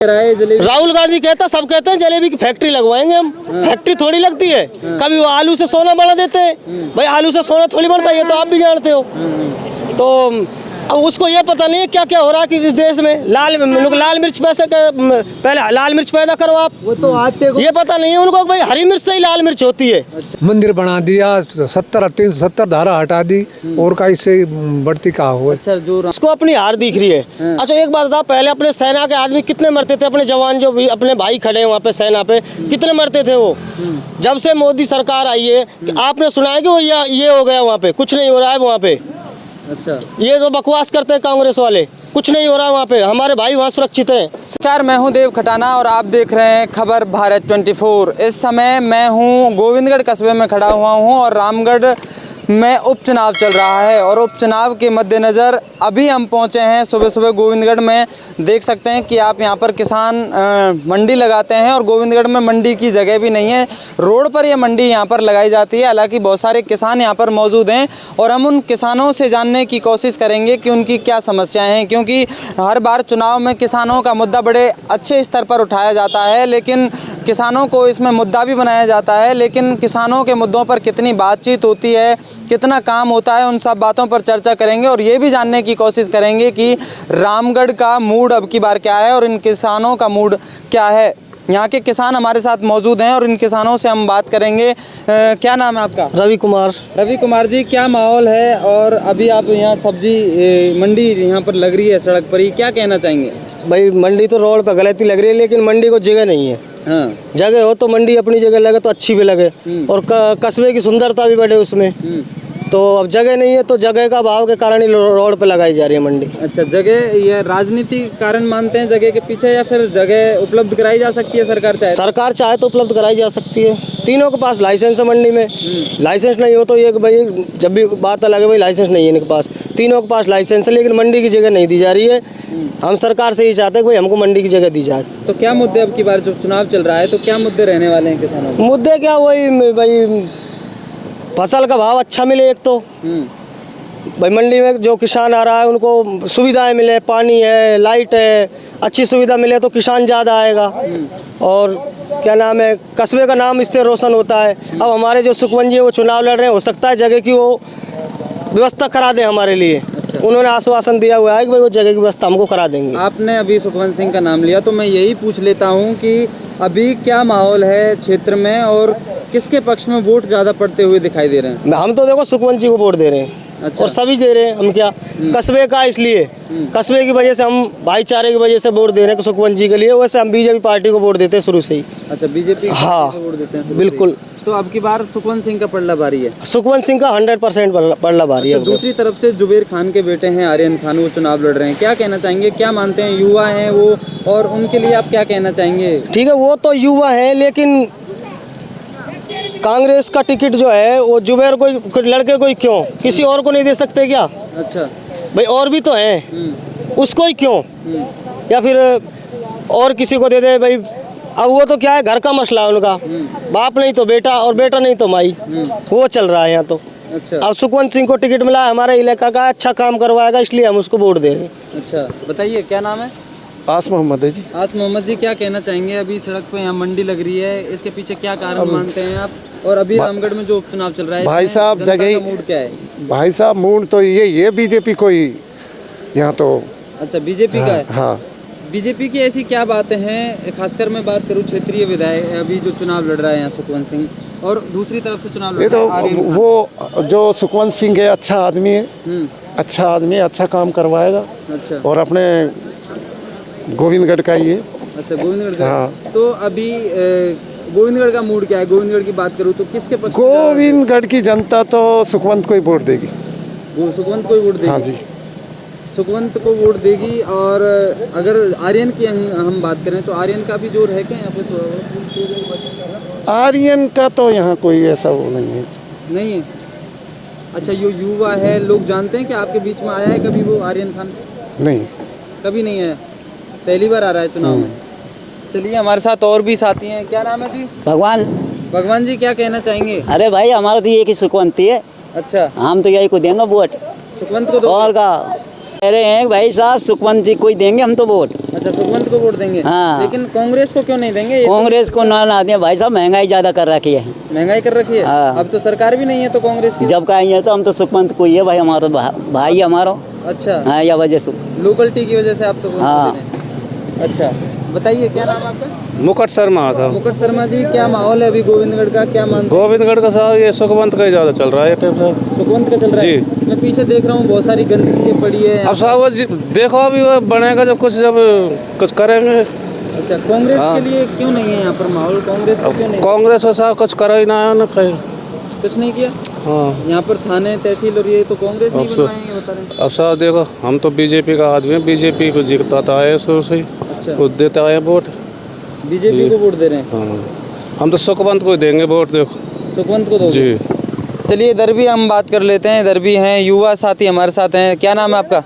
राहुल गांधी कहता, सब कहते हैं जलेबी की फैक्ट्री लगवाएंगे हम। फैक्ट्री थोड़ी लगती है। कभी वो आलू से सोना बना देते हैं। भाई आलू से सोना थोड़ी बनता है, ये तो आप भी जानते हो। तो अब उसको ये पता नहीं है क्या क्या हो रहा है कि इस देश में लाल मिर्च पहले लाल मिर्च पैदा करो आप, वो तो आज ये पता नहीं है उनको भाई हरी मिर्च से ही लाल मिर्च होती है। मंदिर बना दिया, 370 धारा हटा दी, और का इससे बढ़ती का हो। अच्छा, जो उसको अपनी हार दिख रही है। अच्छा एक बात था, पहले अपने सेना के आदमी कितने मरते थे, अपने जवान जो भी अपने भाई खड़े हैं वहाँ पे सेना पे, कितने मरते थे वो। जब से मोदी सरकार आई है आपने सुना है कि वो ये हो गया वहाँ पे, कुछ नहीं हो रहा है वहाँ पे। अच्छा, ये जो बकवास करते हैं कांग्रेस वाले, कुछ नहीं हो रहा है वहाँ पे, हमारे भाई वहाँ सुरक्षित हैं। नमस्कार, मैं हूं देव खटाना और आप देख रहे हैं खबर भारत 24। इस समय मैं हूं गोविंदगढ़ कस्बे में खड़ा हुआ हूं और रामगढ़ में उपचुनाव चल रहा है और उपचुनाव के मद्देनज़र अभी हम पहुंचे हैं सुबह सुबह गोविंदगढ़ में। देख सकते हैं कि आप यहां पर किसान मंडी लगाते हैं और गोविंदगढ़ में मंडी की जगह भी नहीं है, रोड पर यह मंडी यहां पर लगाई जाती है। हालांकि बहुत सारे किसान यहां पर मौजूद हैं और हम उन किसानों से जानने की कोशिश करेंगे कि उनकी क्या समस्याएँ हैं, क्योंकि हर बार चुनाव में किसानों का मुद्दा बड़े अच्छे स्तर पर उठाया जाता है, लेकिन किसानों को इसमें मुद्दा भी बनाया जाता है, लेकिन किसानों के मुद्दों पर कितनी बातचीत होती है, कितना काम होता है, उन सब बातों पर चर्चा करेंगे और ये भी जानने की कोशिश करेंगे कि रामगढ़ का मूड अब की बार क्या है और इन किसानों का मूड क्या है। यहाँ के किसान हमारे साथ मौजूद हैं और इन किसानों से हम बात करेंगे। क्या नाम है आपका? रवि कुमार। रवि कुमार जी, क्या माहौल है और अभी आप यहाँ सब्जी मंडी यहाँ पर लग रही है सड़क पर ही, क्या कहना चाहेंगे? भाई मंडी तो रोड पर गलती लग रही है, लेकिन मंडी को जगह नहीं है। हाँ। जगह हो तो मंडी अपनी जगह लगे तो अच्छी भी लगे और कस्बे की सुंदरता भी बढ़े उसमें। तो अब जगह नहीं है तो जगह का अभाव के कारण ही रोड पे लगाई जा रही है मंडी। अच्छा, जगह ये राजनीति कारण मानते हैं जगह के पीछे, या फिर जगह उपलब्ध कराई जा सकती है सरकार चाहे? सरकार चाहे तो उपलब्ध कराई जा सकती है। तीनों के पास लाइसेंस है मंडी में। लाइसेंस नहीं हो तो ये भाई जब भी बात अलग है, भाई लाइसेंस नहीं है इनके पास, तीनों के पास लाइसेंस है लेकिन मंडी की जगह नहीं दी जा रही है। हम सरकार से ही चाहते हैं कि भाई हमको मंडी की जगह दी जाए। तो क्या मुद्दे अब की बार जो चुनाव चल रहा है तो क्या मुद्दे रहने वाले हैं किसानों के? मुद्दे क्या, वही भाई फसल का भाव अच्छा मिले एक तो, भाई मंडी में जो किसान आ रहा है उनको सुविधाएं मिले, पानी है, लाइट है, अच्छी सुविधा मिले तो किसान ज़्यादा आएगा और क्या नाम है, कस्बे का नाम इससे रोशन होता है। अब हमारे जो सुखवंत जी वो चुनाव लड़ रहे हैं, हो सकता है जगह की वो व्यवस्था करा दें हमारे लिए। अच्छा। उन्होंने आश्वासन दिया हुआ है कि भाई वो जगह की व्यवस्था हमको करा देंगे। आपने अभी सुखवंत सिंह का नाम लिया तो मैं यही पूछ लेता हूँ कि अभी क्या माहौल है क्षेत्र में और किसके पक्ष में वोट ज़्यादा पड़ते हुए दिखाई दे रहे हैं? हम तो देखो सुखवंत जी को वोट दे रहे हैं। अच्छा। और सभी दे रहे हैं, हम क्या कस्बे का, इसलिए कस्बे की वजह से हम भाईचारे की वजह से वोट दे रहे हैं सुखवंत जी के लिए। वैसे हम बीजेपी पार्टी को वोट देते हैं शुरू से ही। अच्छा, बीजेपी हाँ वोट देते हैं बिल्कुल। तो अब की बार सुखवंत सिंह का पलड़ा भारी है? सुखवंत सिंह का 100% पलड़ा भारी है। दूसरी तरफ से जुबेर खान के बेटे हैं आर्यन खान, वो चुनाव लड़ रहे हैं, क्या कहना चाहेंगे? क्या मानते हैं, युवा हैं वो और उनके लिए आप क्या कहना चाहेंगे? ठीक है, वो तो युवा है लेकिन कांग्रेस का टिकट जो है वो जुबेर कोई लड़के को ही क्यों, किसी और को नहीं दे सकते क्या? अच्छा भाई और भी तो हैं, उसको ही क्यों, या फिर और किसी को दे दे भाई। अब वो तो क्या है, घर का मसला है उनका, बाप नहीं तो बेटा और बेटा नहीं तो माई, वो चल रहा है यहाँ तो। अच्छा, अब सुखवंत सिंह को टिकट मिला, हमारे इलाका का अच्छा काम करवाएगा इसलिए हम उसको वोट दे रहे हैं। अच्छा, बताइए क्या नाम है? आस मोहम्मद है जी। आस मोहम्मद जी, क्या कहना चाहेंगे? अभी सड़क पे यहाँ मंडी लग रही है, इसके पीछे क्या कारण मानते हैं आप? और अभी रामगढ़ में जो उपचुनाव चल रहा है भाई साहब, जगह मूड क्या है? भाई साहब मूड तो ये बीजेपी को ही यहाँ तो। अच्छा, बीजेपी का है? हाँ, बीजेपी की ऐसी क्या बातें हैं, खासकर मैं बात करूँ क्षेत्रीय विधायक अभी जो चुनाव लड़ रहा है यहाँ सुखवंत सिंह, और दूसरी तरफ से चुनाव लड़ ये रहा तो है आर्यन खान। वो जो सुखवंत सिंह है अच्छा आदमी है, अच्छा आदमी, अच्छा काम करवाएगा। अच्छा, और अपने गोविंदगढ़ का ही है। अच्छा, गोविंदगढ़ का। हाँ। तो अभी गोविंदगढ़ का मूड क्या है? गोविंदगढ़ की बात करूँ तो किसके पक्ष में? गोविंदगढ़ की जनता तो सुखवंत को ही वोट देगी। सुखवंत को ही वोट देगी? हाँ जी, सुखवंत को वोट देगी। और अगर आर्यन की हम बात करें तो आर्यन का भी जोर है क्या यहाँ पे? तो आर्यन का तो यहाँ कोई ऐसा वो नहीं है। नहीं है? अच्छा, यो युवा है, लोग जानते हैं कि आपके बीच में आया है कभी वो आर्यन खान? नहीं, कभी नहीं आया, पहली बार आ रहा है चुनाव में। चलिए, हमारे साथ और भी साथी हैं। क्या नाम है जी? भगवान। भगवान जी, क्या कहना चाहेंगे? अरे भाई, हमारा तो ये कि सुखवंत ही है। अच्छा, हम तो यही को देंगे वोट। सुखवंत को दो? और का कह रहे हैं भाई साहब, सुखवंत जी को ही देंगे हम तो वोट। अच्छा, सुखवंत को वोट देंगे। हाँ। लेकिन कांग्रेस को क्यों नहीं देंगे? ये तो कांग्रेस को ना दिया भाई साहब, महंगाई ज्यादा कर रखी है। महंगाई कर रखी है। हाँ। अब तो सरकार भी नहीं है तो कांग्रेस की। जब का है तो हम तो सुखवंत को ही है भाई, हमारा भाई हमारा। अच्छा, हाँ, या वजह से। लोकलिटी की वजह से आप तो वोट हाँ। दे रहे हैं। अच्छा, बताइए क्या नाम है आपका? मुकुट शर्मा साहब। मुकुट शर्मा जी, क्या माहौल है अभी गोविंदगढ़ का, क्या मानते हैं? गोविंदगढ़ का साहब ये सुखवंत का ही ज़्यादा चल रहा है ये टाइम साहब। सुखवंत का चल रहा है। जी। मैं पीछे देख रहा हूँ बहुत सारी गंदगी ये पड़ी है। अब साहब वो देखो अभी वो बनेगा जब कुछ करेंगे। अच्छा, कांग्रेस हाँ। के लिए क्यों नहीं है यहाँ पर माहौल? कांग्रेस का क्यों नहीं? कांग्रेस वो साहब कुछ करा ही ना है ना कहीं। कुछ नहीं किया। हाँ। यहाँ पर थाने तहसील और ये तो कांग्रेस नहीं अब सो- बनवाएंगे, बता रहे हैं। अब साहब देखो हम तो बीजेपी का आदमी है, बीजेपी को जिताता है शुरू से ही, अच्छा, खुद देता है वोट। बीजेपी को वोट दे रहे हैं। हाँ, हम तो सुखवंत को ही देंगे वोट। देखो सुखवंत को दोगे? जी। चलिए इधर भी हम बात कर लेते हैं। इधर भी हैं युवा साथी हमारे साथ हैं। क्या नाम है आपका?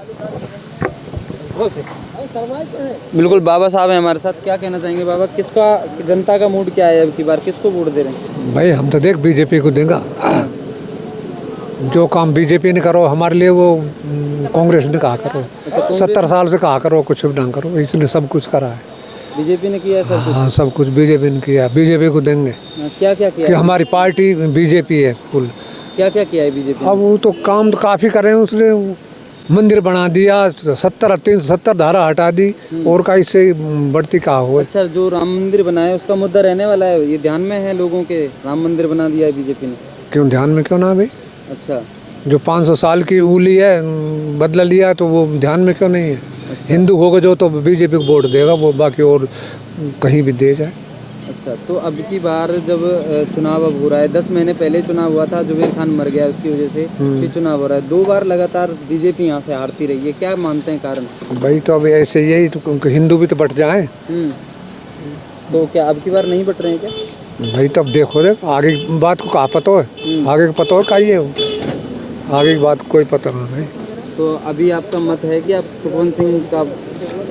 बिल्कुल, बाबा साहब हैं हमारे साथ। क्या कहना चाहेंगे बाबा, किसका जनता का मूड क्या है अब की बार, किसको वोट दे रहे हैं? भाई हम तो देख बीजेपी को देंगे। जो काम बीजेपी ने करो हमारे लिए वो कांग्रेस ने कहा करो। 70 साल से कहा करो कुछ भी ना करो, इसने सब कुछ करा है। बीजेपी ने किया है सब कुछ। हाँ, सब कुछ बीजेपी ने किया, बीजेपी को देंगे। क्या क्या किया कि है? हमारी पार्टी बीजेपी है फुल। क्या क्या किया है बीजेपी? अब वो तो काम तो काफ़ी करे हैं, उसने मंदिर बना दिया, 370 धारा हटा दी, और का इससे बढ़ती कहा हो। अच्छा, जो राम मंदिर बनाया उसका मुद्दा रहने वाला है, ये ध्यान में है लोगों के? राम मंदिर बना दिया है बीजेपी ने। क्यों ध्यान में क्यों ना भाई? अच्छा, जो 500 साल की उली है बदला लिया तो वो ध्यान में क्यों नहीं है? हिंदू होगा जो तो बीजेपी को वोट देगा, वो बाकी और कहीं भी दे जाए। अच्छा, तो अब की बार जब चुनाव अब हो रहा है, 10 महीने पहले चुनाव हुआ था, जुबेर खान मर गया, उसकी वजह से फिर चुनाव हो रहा है। 2 बार लगातार बीजेपी यहाँ से हारती रही है, क्या मानते हैं कारण? भाई तो अब ऐसे यही तो हिंदू भी तो बट जाए। तो क्या अब की बार नहीं बट रहे हैं क्या? भाई तब देख आगे की बात को कहाँ पता है, आगे का पता हो का ही है, आगे की बात कोई पता नहीं भाई। तो अभी आपका मत है कि आप सुखवंत सिंह का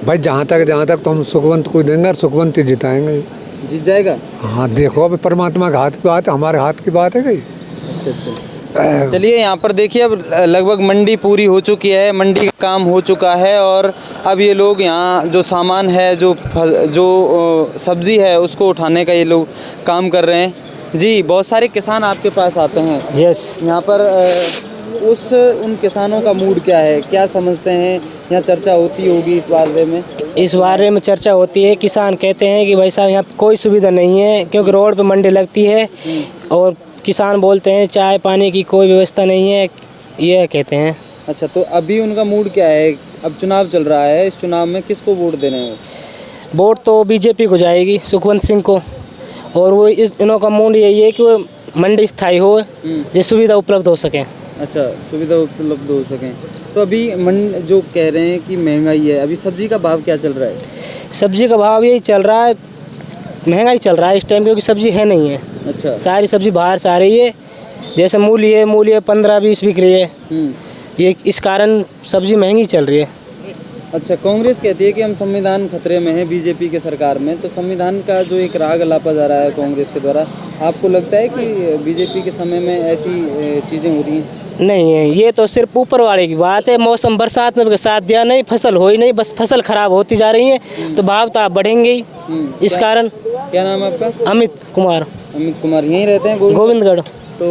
भाई जहाँ तक तो हम सुखवंत को देंगे और सुखवंत ही जिताएंगे। जीत जाएगा? हाँ देखो अभी परमात्मा के हाथ की बात है, हमारे हाथ की बात है कहीं। अच्छा, चलिए यहाँ पर देखिए, अब लगभग मंडी पूरी हो चुकी है, मंडी का काम हो चुका है और अब ये लोग यहाँ जो सामान है, जो सब्जी है उसको उठाने का ये लोग काम कर रहे हैं। जी, बहुत सारे किसान आपके पास आते हैं। यस। यहाँ पर उन किसानों का मूड क्या है, क्या समझते हैं? यहाँ चर्चा होती होगी इस बारे में। इस बारे में चर्चा होती है। किसान कहते हैं कि भाई साहब यहाँ कोई सुविधा नहीं है, क्योंकि रोड पे मंडी लगती है, और किसान बोलते हैं चाय पानी की कोई व्यवस्था नहीं है, ये कहते हैं। अच्छा, तो अभी उनका मूड क्या है? अब चुनाव चल रहा है, इस चुनाव में किसको वोट देने हैं? वोट तो बीजेपी को जाएगी, सुखवंत सिंह को। और वो इनों का मूड यही है कि वो मंडी स्थायी हो, जिस सुविधा उपलब्ध हो सके। अच्छा, सुविधा उपलब्ध हो सकें। तो अभी जो कह रहे हैं कि महंगाई है, अभी सब्जी का भाव क्या चल रहा है? सब्जी का भाव यही चल रहा है, महंगाई चल रहा है इस टाइम, क्योंकि सब्जी है नहीं है। अच्छा। सारी सब्जी बाहर से आ रही है, जैसे मूली 15-20 बिक रही है, ये इस कारण सब्जी महंगी चल रही है। अच्छा, कांग्रेस कहती है कि हम संविधान खतरे में है बीजेपी के सरकार में, तो संविधान का जो एक राग अलापा जा रहा है कांग्रेस के द्वारा, आपको लगता है कि बीजेपी के समय में ऐसी चीज़ें हो रही हैं? नहीं है, ये तो सिर्फ ऊपर वाले की बात है। मौसम बरसात में साथ दिया नहीं, फसल हो ही नहीं, बस फसल खराब होती जा रही है, तो भाव तो आप बढ़ेंगे ही। इस कारण। क्या नाम है आपका? अमित कुमार। अमित कुमार, यहीं रहते हैं गोविंदगढ़। तो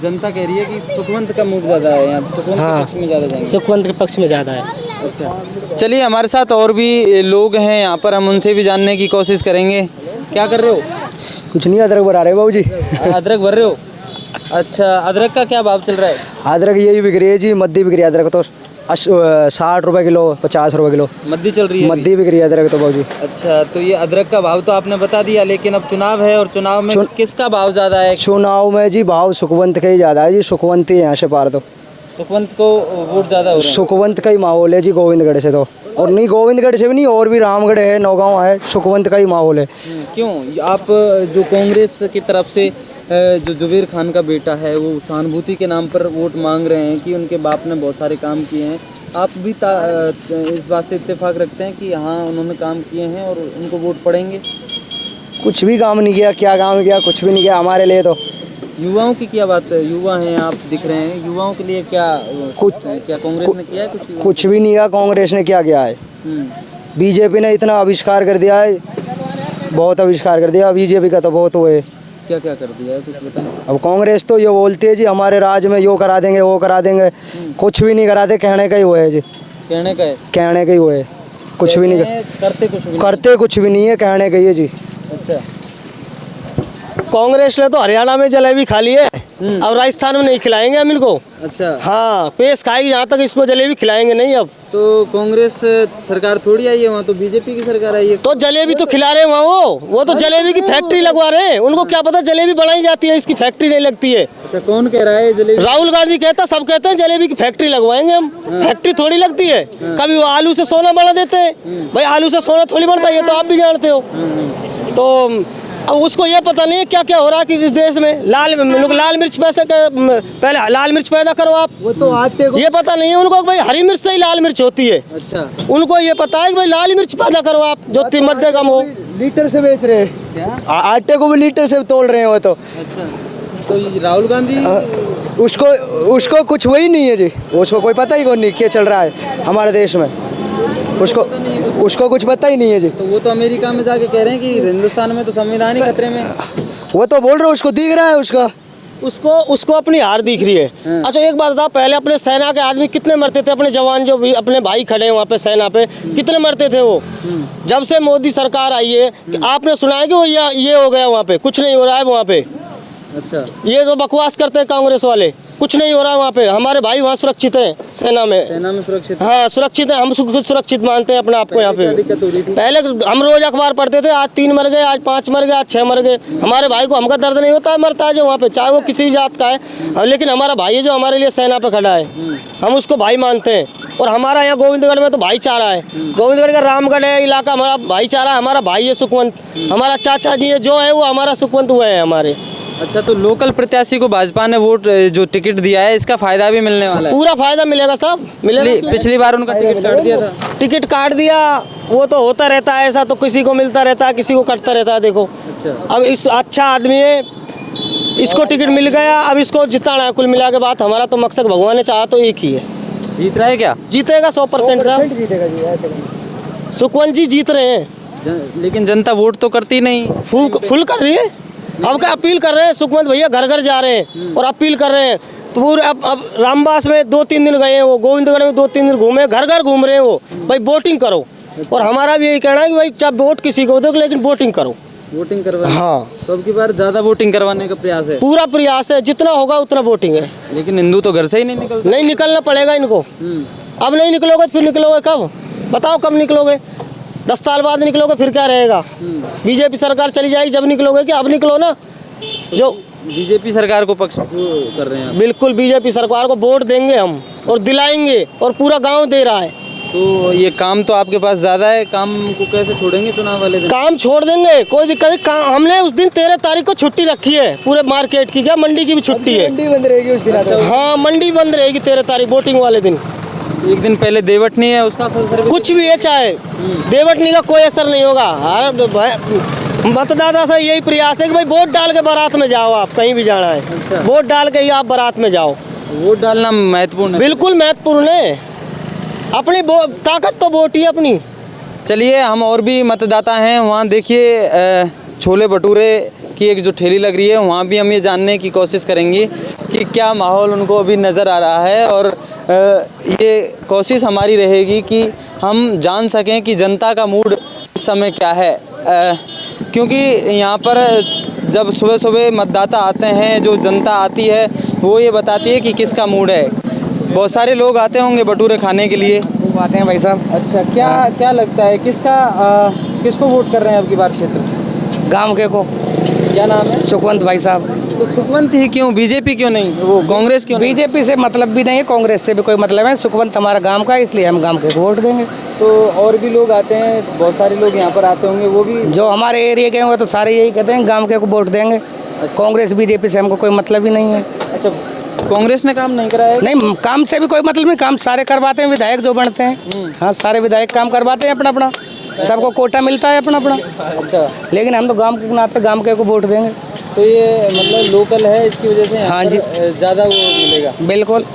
जनता कह रही है कि सुखवंत का मूड ज़्यादा है यहाँ, सुखवंत के पक्ष में ज़्यादा जाएंगे। सुखवंत के पक्ष में ज़्यादा है। अच्छा, चलिए हमारे साथ और भी लोग हैं यहाँ पर, हम उनसे भी जानने की कोशिश करेंगे। क्या कर रहे हो? कुछ नहीं, अदरक भरा रहे बाबू जी। अदरक भर रहे हो? अच्छा, अदरक का क्या भाव चल रहा है? अदरक यही बिक रही है जी, मद्दी बिक रही है अदरक तो 60 रुपये किलो, 50 रुपये किलो मद्दी चल रही है अभी? मद्दी बिक रही है अदरक तो बाबू जी। अच्छा, तो ये अदरक का भाव तो आपने बता दिया, लेकिन अब चुनाव है और चुनाव में किसका भाव ज़्यादा है? चुनाव में जी भाव सुखवंत का ही ज़्यादा है जी, सुखवंत ही यहाँ से पार तो सुखवंत को वोट ज़्यादा हो रहे हैं। सुखवंत का ही माहौल है जी गोविंदगढ़ से तो, और नहीं गोविंदगढ़ से भी नहीं, और भी रामगढ़ है, नौगांव है, सुखवंत का ही माहौल है। क्यों? आप जो कांग्रेस की तरफ से जो जुबेर खान का बेटा है वो सहानुभूति के नाम पर वोट मांग रहे हैं कि उनके बाप ने बहुत सारे काम किए हैं, आप भी इस बात से इत्तेफाक रखते हैं कि हाँ उन्होंने काम किए हैं और उनको वोट पड़ेंगे? कुछ भी काम नहीं किया, क्या काम किया? कुछ भी नहीं किया हमारे लिए तो। युवाओं की क्या बात है? युवा हैं आप, दिख रहे हैं, युवाओं के लिए क्या कुछ क्या कांग्रेस ने किया है? कुछ कुछ भी नहीं किया कांग्रेस ने, क्या किया है? बीजेपी ने इतना आविष्कार कर दिया है, बहुत आविष्कार कर दिया। बीजेपी का तो बहुत वो है। क्या क्या कर दिया है, कुछ बताएं। अब कांग्रेस तो ये बोलती है जी हमारे राज्य में यो करा देंगे वो करा देंगे, कुछ भी नहीं कराते, कहने का ही वो है जी, कहने का है, कहने का ही वो है, कुछ भी नहीं करते कुछ भी नहीं। करते, कुछ भी नहीं है, कहने का ही है जी। अच्छा, कांग्रेस ने तो हरियाणा में जलेबी खा ली है, अब राजस्थान में नहीं खिलाएंगे हम इनको। अच्छा। हाँ, पेश खाएगी, यहाँ तक इसको जलेबी खिलाएंगे नहीं। अब तो कांग्रेस सरकार थोड़ी आई है, वहाँ तो बीजेपी की सरकार आई है। तो जलेबी तो खिला रहे हैं वहाँ, वो तो जलेबी की फैक्ट्री लगवा रहे हैं। उनको क्या पता जलेबी बनाई जाती है, इसकी फैक्ट्री नहीं लगती है। अच्छा, कौन कह रहा है जलेबी? राहुल गांधी कहता, सब कहते हैं जलेबी की फैक्ट्री लगवाएंगे हम। फैक्ट्री थोड़ी लगती है, कभी वो आलू से सोना बना देते हैं। भाई आलू से सोना थोड़ी बनता है, ये तो आप भी जानते हो। तो अब उसको ये पता नहीं है क्या क्या हो रहा है कि इस देश में लाल मिर्च पैसे पहले लाल मिर्च पैदा करो आप, वो तो आटे को ये पता नहीं है उनको भाई हरी मिर्च से ही लाल मिर्च होती है। अच्छा, उनको ये पता है कि भाई लाल मिर्च पैदा करो आप, जो कीमत कम हो। लीटर से बेच रहे हैं क्या? आटे को भी लीटर से तोल रहे हैं वो तो। अच्छा, तो ये राहुल गांधी उसको कुछ वही नहीं है जी, उसको कोई पता ही कौन नहीं क्या चल रहा है हमारे देश में, उसको कुछ पता ही नहीं है जी। तो वो तो अमेरिका में जाके कह रहे हैं कि हिंदुस्तान में तो संविधान ही खतरे में। वो तो बोल रहे हो, उसको दिख रहा है उसको अपनी हार दिख रही है। अच्छा एक बात बताओ, पहले अपने सेना के आदमी कितने मरते थे, अपने जवान जो भी अपने भाई खड़े हैं वहाँ पे सेना पे, कितने मरते थे वो। जब से मोदी सरकार आई है, आपने सुना है कि वो ये हो गया वहाँ पे, कुछ नहीं हो रहा है वहाँ पे। अच्छा, ये जो बकवास करते हैं कांग्रेस वाले, कुछ नहीं हो रहा है वहाँ पे। हमारे भाई वहाँ सुरक्षित हैं सेना में सुरक्षित। हाँ सुरक्षित है, हम खुद सुरक्षित मानते हैं अपने आप को यहाँ पे। दिक्कत हो रही थी पहले हम रोज अखबार पढ़ते थे, आज 3 मर गए, आज 5 मर गए, आज 6 मर गए। हमारे भाई को हमका दर्द नहीं होता है, मरता है जो वहाँ पे, चाहे वो किसी भी जात का है, लेकिन हमारा भाई है जो हमारे लिए सेना पे खड़ा है, हम उसको भाई मानते हैं। और हमारा यहाँ गोविंदगढ़ में तो भाईचारा है, गोविंदगढ़ का रामगढ़ है इलाका, हमारा भाईचारा, हमारा भाई है सुखवंत, हमारा चाचा जी है जो है वो हमारा सुखवंत हुए हैं हमारे। अच्छा, तो लोकल प्रत्याशी को भाजपा ने वोट जो टिकट दिया है, इसका फायदा भी मिलने वाला है? पूरा फायदा मिलेगा साहब, मिलेगा। पिछली बार उनका टिकट काट दिया था। टिकट काट दिया, वो तो होता रहता है ऐसा, तो किसी को मिलता रहता है, किसी को कटता रहता है। देखो अच्छा, अब इस अच्छा आदमी है, इसको टिकट मिल गया, अब इसको जिताना है। कुल मिला के बात, हमारा तो मकसद भगवान ने चाहा तो एक ही है। जीत रहा है क्या? जीतेगा 100% साहब, सुखवंत जी जीत रहे हैं। लेकिन जनता वोट तो करती नहीं। फुल कर रही है। अब क्या अपील कर रहे हैं, सुखवंत भैया घर घर जा रहे हैं और अपील कर रहे हैं पूरे। अब रामबास में 2-3 दिन गए हैं वो, गोविंदगढ़ में 2-3 दिन घूमे, घर घर घूम रहे हैं वो, भाई वोटिंग करो। और हमारा भी यही कहना है कि भाई चाहे वोट किसी को दो, लेकिन वोटिंग करो। वोटिंग करवा। हाँ, तो अब की बार ज्यादा वोटिंग करवाने का प्रयास है? पूरा प्रयास है, जितना होगा उतना वोटिंग है। लेकिन हिंदू तो घर से ही नहीं निकलते। नहीं निकलना पड़ेगा इनको। अब नहीं निकलोगे तो फिर निकलोगे कब? बताओ कब निकलोगे? 10 साल बाद निकलोगे फिर क्या रहेगा? बीजेपी सरकार चली जाएगी जब निकलोगे, कि अब निकलो ना। जो बीजेपी सरकार को पक्ष कर रहे हैं? बिल्कुल बीजेपी सरकार को वोट देंगे हम, और दिलाएंगे, और पूरा गांव दे रहा है। तो ये काम तो आपके पास ज्यादा है, काम को कैसे छोड़ेंगे चुनाव वाले दिन? काम छोड़ देंगे, कोई दिक्कत नहीं। हमने उस दिन 13 तारीख को छुट्टी रखी है, पूरे मार्केट की, क्या मंडी की भी छुट्टी है। मंडी बंद रहेगी उस दिन। हाँ मंडी बंद रहेगी 13 तारीख वोटिंग वाले दिन। एक दिन पहले देवटनी है, उसका असर भी? कुछ भी है, चाहे देवटनी का कोई असर नहीं होगा। मतदाता से यही प्रयास है कि भाई वोट डाल के बारात में जाओ, आप कहीं भी जाना है। अच्छा। वोट डाल के ही आप बारात में जाओ। वोट डालना महत्वपूर्ण है? बिल्कुल महत्वपूर्ण है, अपनी ताकत तो वोट ही अपनी। चलिए हम और भी मतदाता हैं, वहाँ देखिए छोले भटूरे की एक जो ठेली लग रही है, वहाँ भी हम ये जानने की कोशिश करेंगे कि क्या माहौल उनको अभी नज़र आ रहा है। और ये कोशिश हमारी रहेगी कि हम जान सकें कि जनता का मूड इस समय क्या है, क्योंकि यहाँ पर जब सुबह सुबह मतदाता आते हैं, जो जनता आती है वो ये बताती है कि किसका मूड है। बहुत सारे लोग आते होंगे भटूरे खाने के लिए? वो आते हैं भाई साहब। अच्छा, क्या लगता है किसको वोट कर रहे हैं अब की बार क्षेत्र? गांव के को। क्या नाम है? सुखवंत भाई साहब। तो सुखवंत ही क्यों, बीजेपी क्यों नहीं, वो कांग्रेस क्यों नहीं? बीजेपी से मतलब भी नहीं है, कांग्रेस से भी कोई मतलब है। सुखवंत हमारा गांव का है, इसलिए हम गांव के को वोट देंगे। तो और भी लोग आते हैं, बहुत सारे लोग यहाँ पर आते होंगे, वो भी जो हमारे एरिया के होंगे तो सारे यही कहते हैं गांव के को वोट देंगे। कांग्रेस बीजेपी से हमको कोई मतलब ही नहीं है। अच्छा, कांग्रेस ने काम नहीं कराया? नहीं, काम से भी कोई मतलब नहीं, काम सारे करवाते हैं विधायक जो बनते हैं। हाँ, सारे विधायक काम करवाते हैं अपना अपना, सबको कोटा मिलता है अपना अपना। अच्छा, लेकिन हम तो गांव के नाते गांव के को वोट देंगे। तो ये मतलब लोकल है, इसकी वजह से हाँ जी, ज़्यादा वो मिलेगा? बिल्कुल।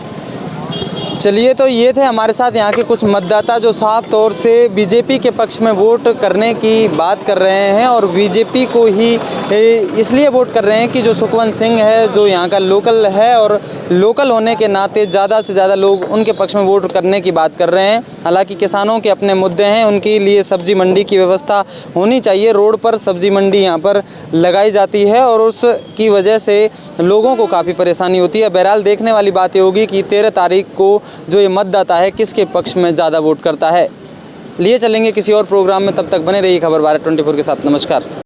चलिए, तो ये थे हमारे साथ यहाँ के कुछ मतदाता जो साफ तौर से बीजेपी के पक्ष में वोट करने की बात कर रहे हैं और बीजेपी को ही इसलिए वोट कर रहे हैं कि जो सुखवंत सिंह है जो यहाँ का लोकल है और लोकल होने के नाते ज़्यादा से ज़्यादा लोग उनके पक्ष में वोट करने की बात कर रहे हैं। हालांकि किसानों के अपने मुद्दे हैं, उनके लिए सब्जी मंडी की व्यवस्था होनी चाहिए। रोड पर सब्जी मंडी यहाँ पर लगाई जाती है और उसकी वजह से लोगों को काफ़ी परेशानी होती है। बहरहाल देखने वाली बात ये होगी कि 13 तारीख को जो ये मतदाता है किसके पक्ष में ज़्यादा वोट करता है। लिए चलेंगे किसी और प्रोग्राम में, तब तक बने रहिए खबर भारत 24 के साथ। नमस्कार।